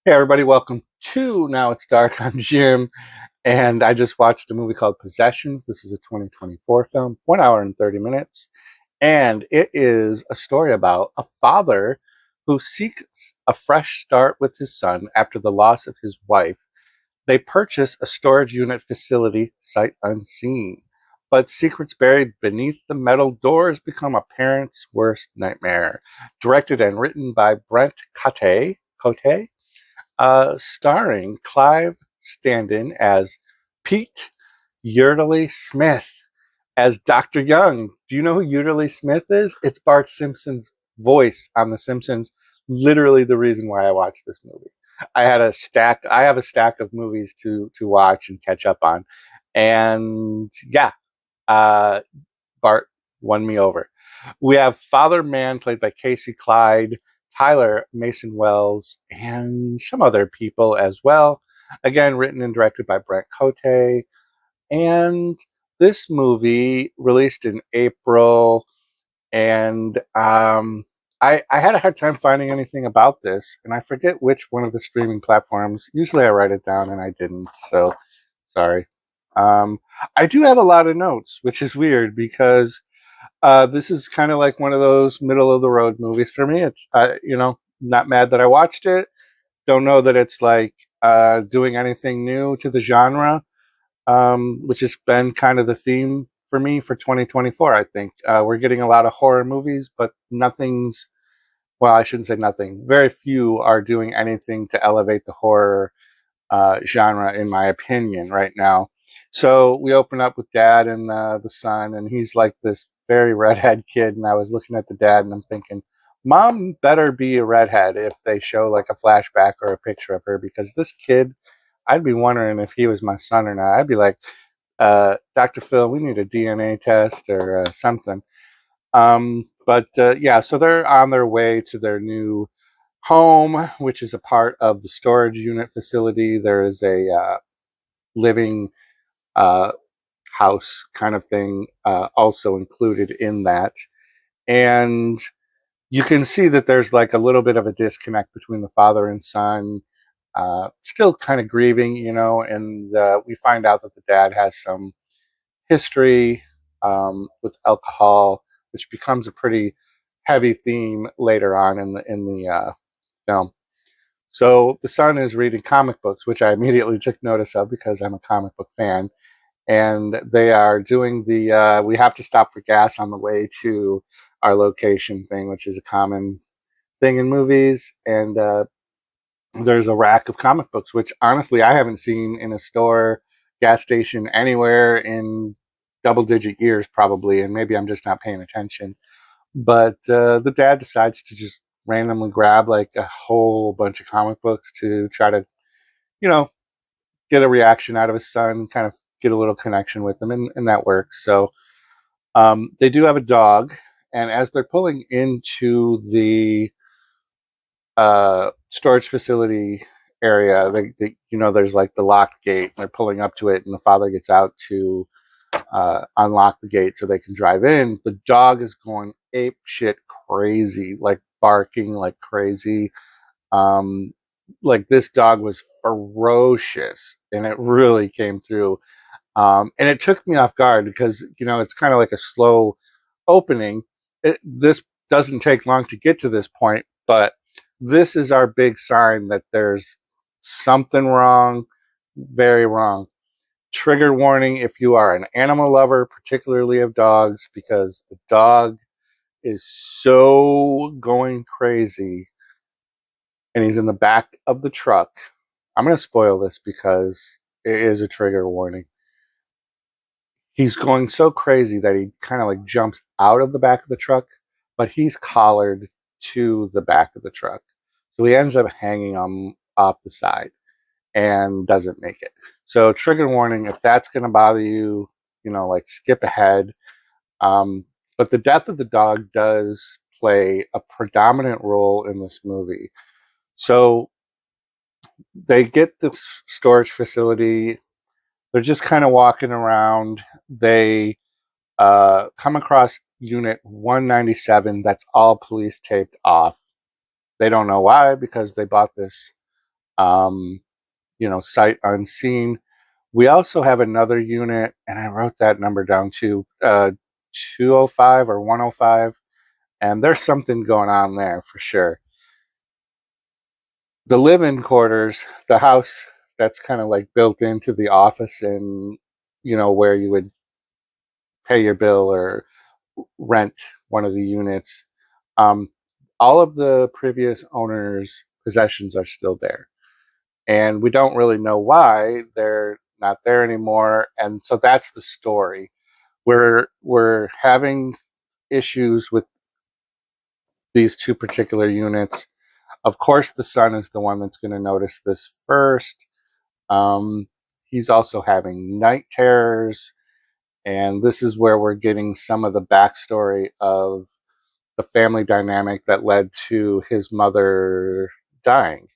Hey everybody, welcome to Now It's Dark. I'm Jim, and I just watched a movie called Possessions. This is a 2024 film, 1 hour and 30 minutes, and it is a story about a father who seeks a fresh start with his son after the loss of his wife. They purchase a storage unit facility sight unseen, but secrets buried beneath the metal doors become a parent's worst nightmare. Directed and written by Brent Cote, starring Clive Standen as Pete Yardley Smith as Dr. Young. Do you know who Yardley Smith is? It's Bart Simpson's voice on The Simpsons. Literally the reason why I watched this movie. I have a stack of movies to watch and catch up on. And yeah, Bart won me over. We have Father Man, played by Casey Clyde, Tyler Mason Wells, and some other people as well. Again, written and directed by Brent Cote. And this movie released in April, and I had a hard time finding anything about this, and I forget which one of the streaming platforms. Usually I write it down, and I didn't, so sorry. I do have a lot of notes, which is weird because this is kind of like one of those middle of the road movies for me. It's not mad that I watched it. Don't know that it's like doing anything new to the genre, which has been kind of the theme for me for 2024. I think we're getting a lot of horror movies, but nothing's, well, I shouldn't say nothing. Very few are doing anything to elevate the horror genre, in my opinion, right now. So we open up with dad and the son, and he's like this very redhead kid. And I was looking at the dad, and I'm thinking, Mom better be a redhead if they show like a flashback or a picture of her, because this kid, I'd be wondering if he was my son or not. I'd be like, Dr. Phil, we need a DNA test or something. Yeah, so they're on their way to their new home, which is a part of the storage unit facility. There is a living uh, house kind of thing also included in that. And you can see that there's like a little bit of a disconnect between the father and son. Still kind of grieving, and we find out that the dad has some history with alcohol, which becomes a pretty heavy theme later on in the film. So the son is reading comic books, which I immediately took notice of because I'm a comic book fan. And they are doing the we have to stop for gas on the way to our location thing, which is a common thing in movies. And there's a rack of comic books, which honestly I haven't seen in a store, gas station, anywhere in double digit years probably. And maybe I'm just not paying attention. But the dad decides to just randomly grab like a whole bunch of comic books to try to, you know, get a reaction out of his son, kind of get a little connection with him, and that works. So they do have a dog, and as they're pulling into the storage facility area, there's like the locked gate, and they're pulling up to it, and the father gets out to unlock the gate so they can drive in. The dog is going ape shit crazy, like barking like crazy. Like this dog was ferocious, and it really came through. And it took me off guard because it's kind of like a slow opening. This doesn't take long to get to this point, but this is our big sign that there's something wrong, very wrong. Trigger warning if you are an animal lover, particularly of dogs, because the dog is so going crazy, and he's in the back of the truck. I'm going to spoil this because it is a trigger warning. He's going so crazy that he kind of like jumps out of the back of the truck, but he's collared to the back of the truck. So he ends up hanging on off the side and doesn't make it. So trigger warning, if that's going to bother you, like skip ahead. But the death of the dog does play a predominant role in this movie. So they get this storage facility. They're just kind of walking around. They come across unit 197 that's all police taped off. They don't know why, because they bought this sight unseen. We also have another unit, and I wrote that number down too, 205 or 105, and there's something going on there for sure. The live-in quarters, the house that's kind of like built into the office, and where you would pay your bill or rent one of the units. Um, all of the previous owners' possessions are still there, and we don't really know why they're not there anymore. And so that's the story. We're having issues with these two particular units. Of course, the son is the one that's going to notice this first. He's also having night terrors, and this is where we're getting some of the backstory of the family dynamic that led to his mother dying.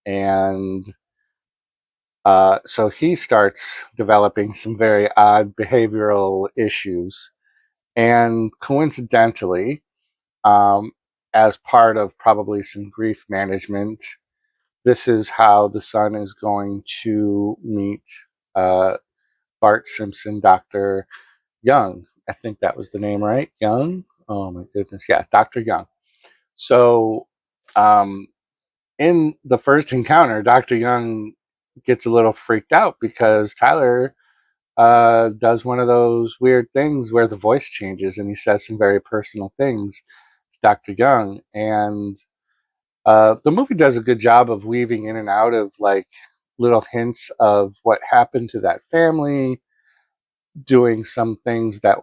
And so he starts developing some very odd behavioral issues. And coincidentally, as part of probably some grief management, this is how the son is going to meet Bart Simpson, Dr. Young. I think that was the name, right? Young? Oh my goodness. Yeah, Dr. Young. So in the first encounter, Dr. Young gets a little freaked out because Tyler does one of those weird things where the voice changes and he says some very personal things to Dr. Young. And the movie does a good job of weaving in and out of like little hints of what happened to that family, doing some things that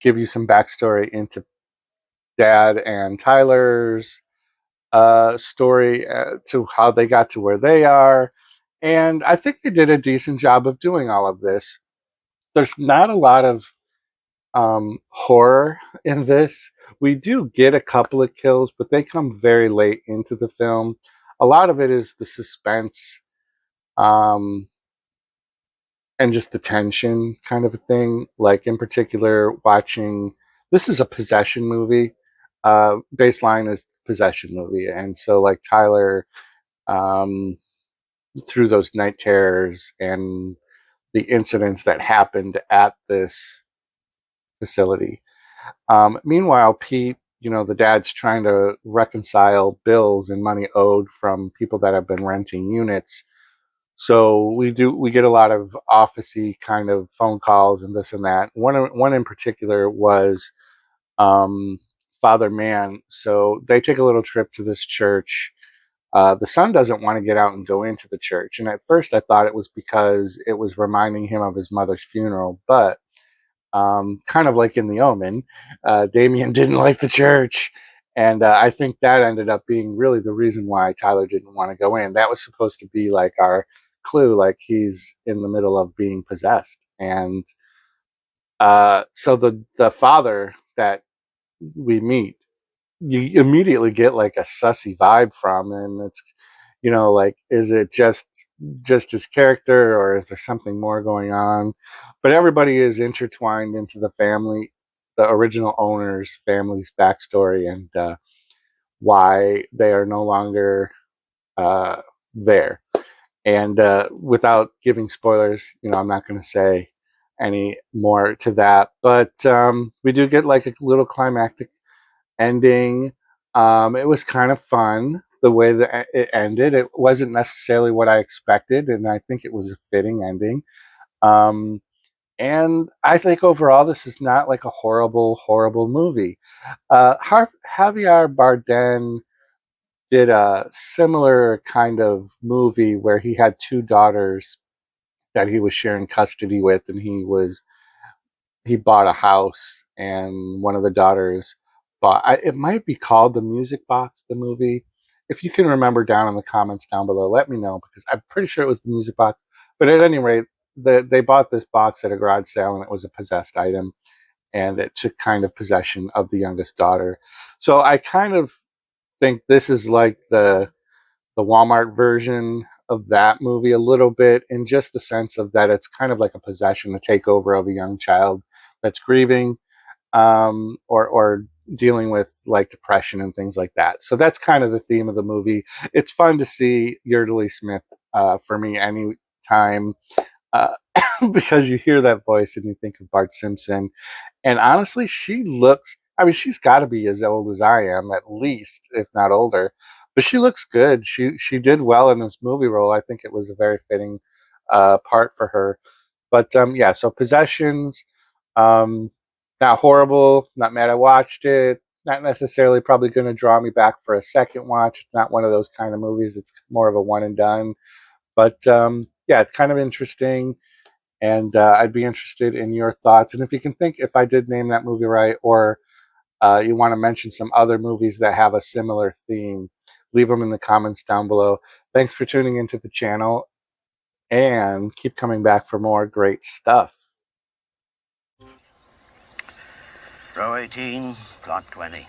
give you some backstory into Dad and Tyler's story, to how they got to where they are. And I think they did a decent job of doing all of this. There's not a lot of horror in this. We do get a couple of kills, but they come very late into the film. A lot of it is the suspense, and just the tension kind of a thing. Like in particular, watching, this is a possession movie. Baseline is possession movie, and so like Tyler, through those night terrors and the incidents that happened at this facility. Meanwhile, Pete, the dad's trying to reconcile bills and money owed from people that have been renting units. So we get a lot of officey kind of phone calls and this and that. One in particular was Father Mann. So they take a little trip to this church. The son doesn't want to get out and go into the church. And at first I thought it was because it was reminding him of his mother's funeral. But kind of like in The Omen, Damien didn't like the church. And I think that ended up being really the reason why Tyler didn't want to go in. That was supposed to be like our clue, like he's in the middle of being possessed. And so the father that we meet, you immediately get like a sussy vibe from, and it's like, is it just his character, or is there something more going on? But everybody is intertwined into the family, the original owner's family's backstory, and why they are no longer there. And without giving spoilers, I'm not going to say any more to that, but we do get like a little climactic ending. It was kind of fun the way that it ended. It wasn't necessarily what I expected, and I think it was a fitting ending. And I think overall, this is not like a horrible movie. Javier Bardem did a similar kind of movie where he had two daughters that he was sharing custody with, and he bought a house, and one of the daughters bought, it might be called The Music Box, the movie. If you can remember, down in the comments down below, let me know, because I'm pretty sure it was The Music Box. But at any rate, they bought this box at a garage sale, and it was a possessed item, and it took kind of possession of the youngest daughter. So I kind of think this is like the Walmart version of that movie a little bit, in just the sense of that it's kind of like a possession, a takeover of a young child that's grieving, or dealing with like depression and things like that. So that's kind of the theme of the movie. It's fun to see Yardley Smith for me anytime uh, because you hear that voice and you think of Bart Simpson. And honestly, she looks, I mean, she's got to be as old as I am, at least, if not older. But she looks good. She did well in this movie role. I think it was a very fitting part for her. But yeah, so Possessions, um, not horrible, not mad I watched it, not necessarily probably going to draw me back for a second watch. It's not one of those kind of movies. It's more of a one and done. But yeah, it's kind of interesting. And I'd be interested in your thoughts. And if you can think, if I did name that movie right, or you want to mention some other movies that have a similar theme, leave them in the comments down below. Thanks for tuning into the channel, and keep coming back for more great stuff. Row 18, plot 20.